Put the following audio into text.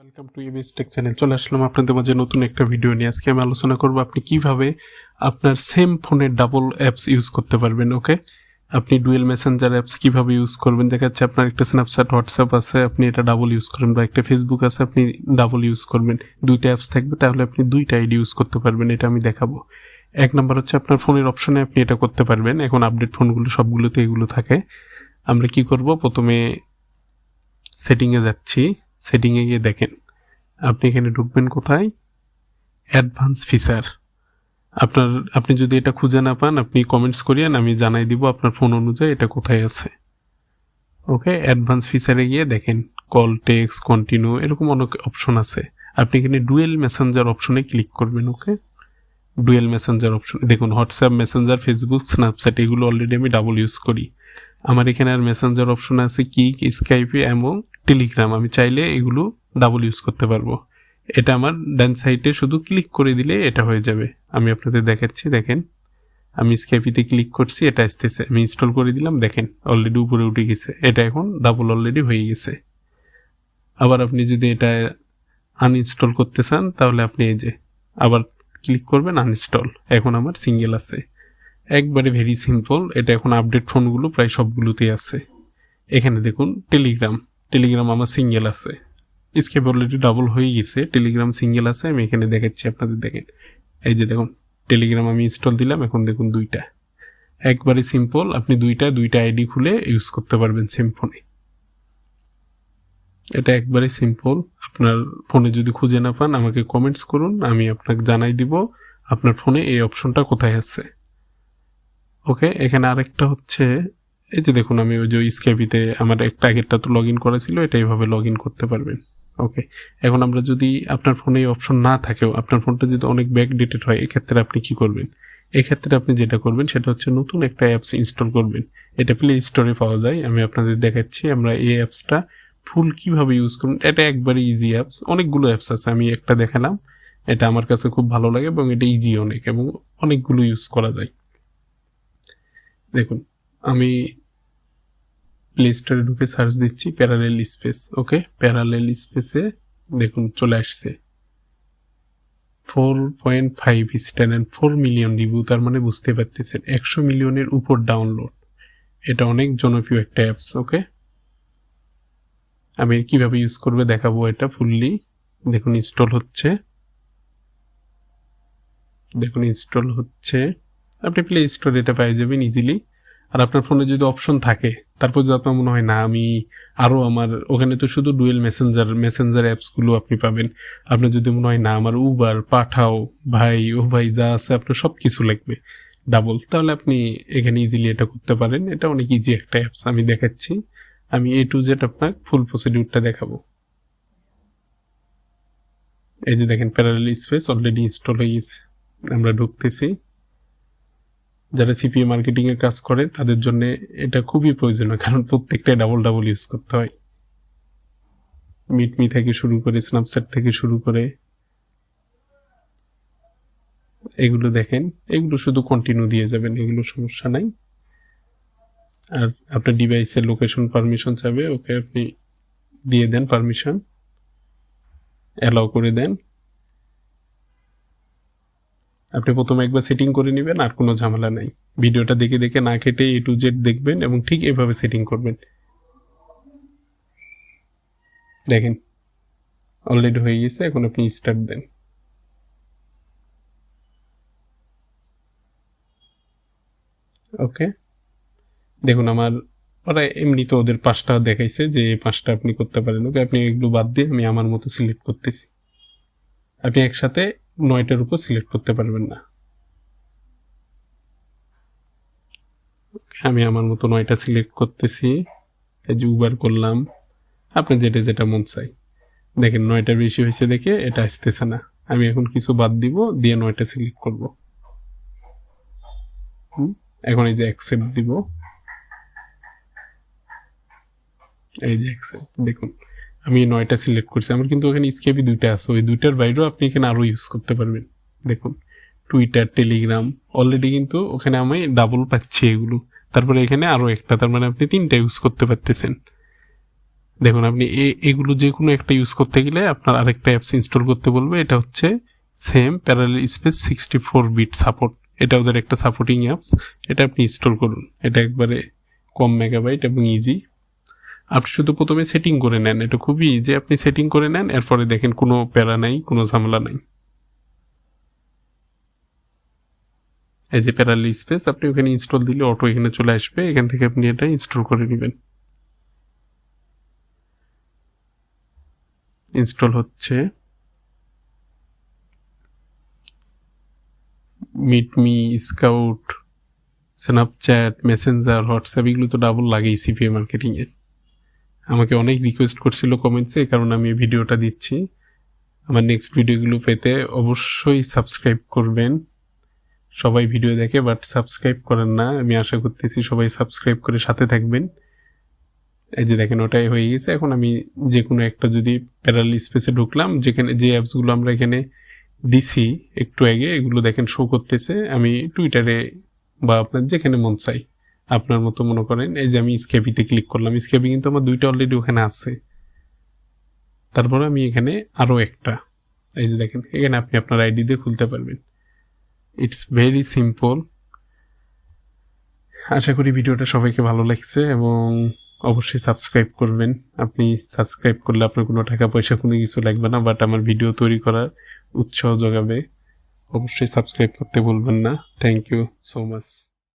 Welcome to EBS take channel. চলে আসলাম আপনাদের মাঝে নতুন একটা ভিডিও নিয়ে। আজকে আমি আলোচনা করব আপনি কিভাবে আপনার সেম ফোনে ডাবল অ্যাপস ইউজ করতে পারবেন। ওকে, আপনি ডুয়েল মেসেঞ্জার অ্যাপস কিভাবে ইউজ করবেন। দেখা যাচ্ছে আপনার একটা স্ন্যাপচ্যাট হোয়াটসঅ্যাপ আছে, আপনি এটা ডাবল ইউজ করবেন, বা একটা ফেসবুক আছে আপনি ডাবল ইউজ করবেন। দুইটা অ্যাপস থাকবে, তাহলে আপনি দুইটা আইডি ইউজ করতে পারবেন। এটা আমি দেখাবো। এক নাম্বার হচ্ছে আপনার ফোনের অপশনে আপনি এটা করতে পারবেন। এখন আপডেট ফোনগুলো সবগুলোতে এগুলো থাকে। আমরা কি করব, প্রথমে সেটিংয়ে যাচ্ছি। সেটিংয়ে গিয়ে দেখেন আপনি এখানে ঢুকবেন কোথায়, অ্যাডভান্স ফিচার। আপনি যদি এটা খুঁজে না পান আপনি কমেন্টস করিয়েন, আমি জানাই দিব আপনার ফোন অনুযায়ী এটা কোথায় আছে। ওকে, অ্যাডভান্স ফিচারে গিয়ে দেখেন কল, টেক্সট, কন্টিনিউ, এরকম অনেক অপশন আছে। আপনি এখানে ডুয়েল মেসেঞ্জার অপশনে ক্লিক করবেন। ওকে, ডুয়েল মেসেঞ্জার অপশন দেখুন, হোয়াটসঅ্যাপ, মেসেঞ্জার, ফেসবুক, স্ন্যাপচ্যাট এগুলো অলরেডি আমি ডাবল ইউজ করি। আমার এখানে আর মেসেঞ্জার অপশন আছে কিক, স্কাইপে এবং টেলিগ্রাম। আমি চাইলে এগুলো ডাবল ইউজ করতে পারবো। এটা আমার ডান সাইডে শুধু ক্লিক করে দিলে এটা হয়ে যাবে। আমি আপনাদের দেখাচ্ছি, দেখেন আমি স্কাইপিতে ক্লিক করছি, এটা আসতেছে, আমি ইনস্টল করে দিলাম, দেখেন অলরেডি উপরে উঠে গেছে। এটা এখন ডাবল অলরেডি হয়ে গেছে। আবার আপনি যদি এটা আনইনস্টল করতে চান তাহলে আপনি এই যে আবার ক্লিক করবেন আনইনস্টল, এখন আমার সিঙ্গেল আছে। একবারে ভেরি সিম্পল। এটা এখন আপডেট ফোনগুলো প্রায় সবগুলোতেই আছে। এখানে দেখুন টেলিগ্রাম, টেলিগ্রাম আমার সিঙ্গেল আছে। স্কেপ অলরেডি ডাবল হয়ে গেছে, টেলিগ্রাম সিঙ্গেল আছে। আমি এখানে দেখাচ্ছি আপনাদের, দেখেন এই যে দেখুন টেলিগ্রাম আমি ইনস্টল দিলাম, এখন দেখুন দুইটা। একবারে সিম্পল, আপনি দুইটা আইডি খুলে ইউজ করতে পারবেন সেম ফোনে। এটা একবারে সিম্পল। আপনার ফোনে যদি খুঁজে না পান আমাকে কমেন্টস করুন, আমি আপনাকে জানাই দিব আপনার ফোনে এই অপশনটা কোথায় আছে। ওকে, এখানে আরেকটা হচ্ছে এই যে দেখুন আমি ওই যে স্ক্যাবিতে আমার একটা আগেরটা তো লগ ইন করা ছিল, এটা এইভাবে লগ ইন করতে পারবেন। ওকে, এখন আমরা যদি আপনার ফোনে এই অপশন না থাকেও, আপনার ফোনটা যদি অনেক ব্যাক ডেটেড হয়, এক্ষেত্রে আপনি কি করবেন? এক্ষেত্রে আপনি যেটা করবেন সেটা হচ্ছে নতুন একটা অ্যাপস ইনস্টল করবেন। এটা প্লে স্টোরে পাওয়া যায়, আমি আপনাদের দেখাচ্ছি আমরা এই অ্যাপসটা ফুল কিভাবে ইউজ করবেন। এটা একবারে ইজি অ্যাপস, অনেকগুলো অ্যাপস আছে, আমি একটা দেখালাম। এটা আমার কাছে খুব ভালো লাগে এবং এটা ইজি অনেক, এবং অনেকগুলো ইউজ করা যায়। দেখুন আমি প্লে স্টোরে ঢুকে সার্চ দিচ্ছি প্যারালেল স্পেস। ওকে, প্যারালেল স্পেসে দেখুন চলে আসছে 4.5 স্টার অ্যান্ড 4 মিলিয়ন রিভিউ। তার মানে বুঝতে পারতেছেন 100 মিলিয়নের উপর ডাউনলোড। এটা অনেক জনপ্রিয় একটা অ্যাপস। ওকে, আমি কিভাবে ইউজ করবে দেখাবো এটা ফুললি। দেখুন ইনস্টল হচ্ছে, দেখুন ইনস্টল হচ্ছে। আপনি প্লে স্টোরে এটা পেয়ে যাবেন ইজিলি। আর আপনার ফোনে যদি অপশন থাকে, তারপর যদি আপনার মনে হয় না আমি আরও আমার ওখানে তো শুধু ডুয়েল মেসেঞ্জার অ্যাপসগুলো আপনি পাবেন। আপনার যদি মনে হয় না আমার উবার, পাঠাও, ভাই ও ভাই যা আছে আপনার সব কিছু লাগবে ডাবল, তাহলে আপনি এখানে ইজিলি এটা করতে পারেন। এটা অনেক ইজি একটা অ্যাপস, আমি দেখাচ্ছি। আমি A to Z আপনার ফুল প্রসিডিউরটা দেখাবো। এই যে দেখেন প্যারালাল স্পেস অলরেডি ইনস্টল হয়ে গেছে। আমরা ঢুকতেছি। যারা সিপিএ মার্কেটিং এর কাজ করে তাদের জন্য এটা খুবই প্রয়োজনীয়, কারণ প্রত্যেকটাই ডাবল ইউজ করতে হয়। মিটমি থেকে শুরু করে, স্ন্যাপচ্যাট থেকে শুরু করে, এগুলো দেখেন, এগুলো শুধু কন্টিনিউ দিয়ে যাবেন, এগুলো সমস্যা নাই। আর আপনার ডিভাইসের লোকেশন পারমিশন চাইবে, ওকে আপনি দিয়ে দেন পারমিশন, অ্যালাউ করে দেন। আপনি প্রথমে একবার সেটিং করে নেবেন, আর কোনো ঝামেলা নাই। ভিডিওটা দেখে দেখে না কেটে A to Z দেখবেন এবং ঠিক এভাবে সেটিং করবেন। দেখেন অলরেডি হয়ে গেছে, এখন আপনি স্টার্ট দেন। ওকে, দেখুন আমার ওরা এমনিতে ওদের 5টা দেখাইছে যে 5টা আপনি করতে পারেন। ওকে, আপনি এগুলো বাদ দিয়ে আমি আমার মতো সিলেক্ট করতেছি। আপনি একসাথে 9টার উপর সিলেক্ট করতে পারবেন না। আমি আমার মতো 9টা সিলেক্ট করতেছি। এই যে উবার করলাম, আপনি যেটা যেটা মন চাই। দেখেন 9টার বেশি হয়েছে দেখে এটা আসতেছে না। আমি এখন কিছু বাদ দিব, দিয়ে 9টা সিলেক্ট করব। এখন এই যে অ্যাকসেপ্ট দিব, এই যে অ্যাকসেপ্ট। দেখুন আমি 9টা সিলেক্ট করছি, আমার কিন্তু ওখানে স্কেপি 2টা আছে, ওই 2টার বাইরেও আপনি এখানে আরও ইউজ করতে পারবেন। দেখুন টুইটার, টেলিগ্রাম অলরেডি কিন্তু ওখানে আমি ডাবল পাচ্ছি এগুলো। তারপরে এখানে আরও একটা, তার মানে আপনি 3টা ইউজ করতে পারতেছেন। দেখুন আপনি এগুলো যে কোনো একটা ইউজ করতে গেলে আপনার আরেকটা অ্যাপস ইনস্টল করতে বলবে। এটা হচ্ছে same parallel space 64 bit support. এটা ওদের একটা সাপোর্টিং অ্যাপস। এটা আপনি ইনস্টল করুন। এটা একবারে কম মেগাবাইট এবং ইজি। আপনি শুধু প্রথমে সেটিং করে নেন, এটা খুবই ইজি। আপনি সেটিং করে নেন, এরপরে দেখেন কোনো প্যারা নাই, কোনো ঝামেলা নাই। এই যে প্যারালাল স্পেস আপনি ওখানে ইনস্টল দিলে অটো এখানে চলে আসবে, এখান থেকে আপনি এটা ইনস্টল করে নেবেন। ইনস্টল হচ্ছে। মিটমি, স্কাউট, স্ন্যাপচ্যাট, মেসেঞ্জার, হোয়াটসঅ্যাপ এগুলো তো ডাবল লাগেই সিপিএ মার্কেটিংয়ে। আমাকে অনেক রিকোয়েস্ট করছিল কমেন্টসে, এই কারণে আমি এই ভিডিওটা দিচ্ছি। আমার নেক্সট ভিডিওগুলো পেতে অবশ্যই সাবস্ক্রাইব করবেন। সবাই ভিডিও দেখে বাট সাবস্ক্রাইব করেন না, আমি আশা করতেছি সবাই সাবস্ক্রাইব করে সাথে থাকবেন। এই যে দেখেন ওটাই হয়ে গেছে। এখন আমি যে কোনো একটা যদি প্যারালাল স্পেসে ঢুকলাম, যেখানে যে অ্যাপসগুলো আমরা এখানে দিছি একটু আগে, এগুলো দেখেন শো করতেছে। আমি টুইটারে বা আপনার যেখানে মন চাই আপনার মতো মনে করেন, এই যে আমি স্ক্যাপিতে ক্লিক করলাম, স্ক্যাপি কিন্তু আমার দুইটা অলরেডি ওখানে আছে। তারপরে আমি এখানে আরও একটা, এই যে দেখেন এখানে আপনি আপনার আইডি দিয়ে খুলতে পারবেন। It's very simple. আশা করি ভিডিওটা সবাইকে ভালো লাগছে এবং অবশ্যই সাবস্ক্রাইব করবেন। আপনি সাবস্ক্রাইব করলে আপনার কোনো টাকা পয়সা কোনো কিছু লাগবে না, বাট আমার ভিডিও তৈরি করার উৎসাহ যোগাবে। অবশ্যই সাবস্ক্রাইব করতে ভুলবেন না। Thank you so much.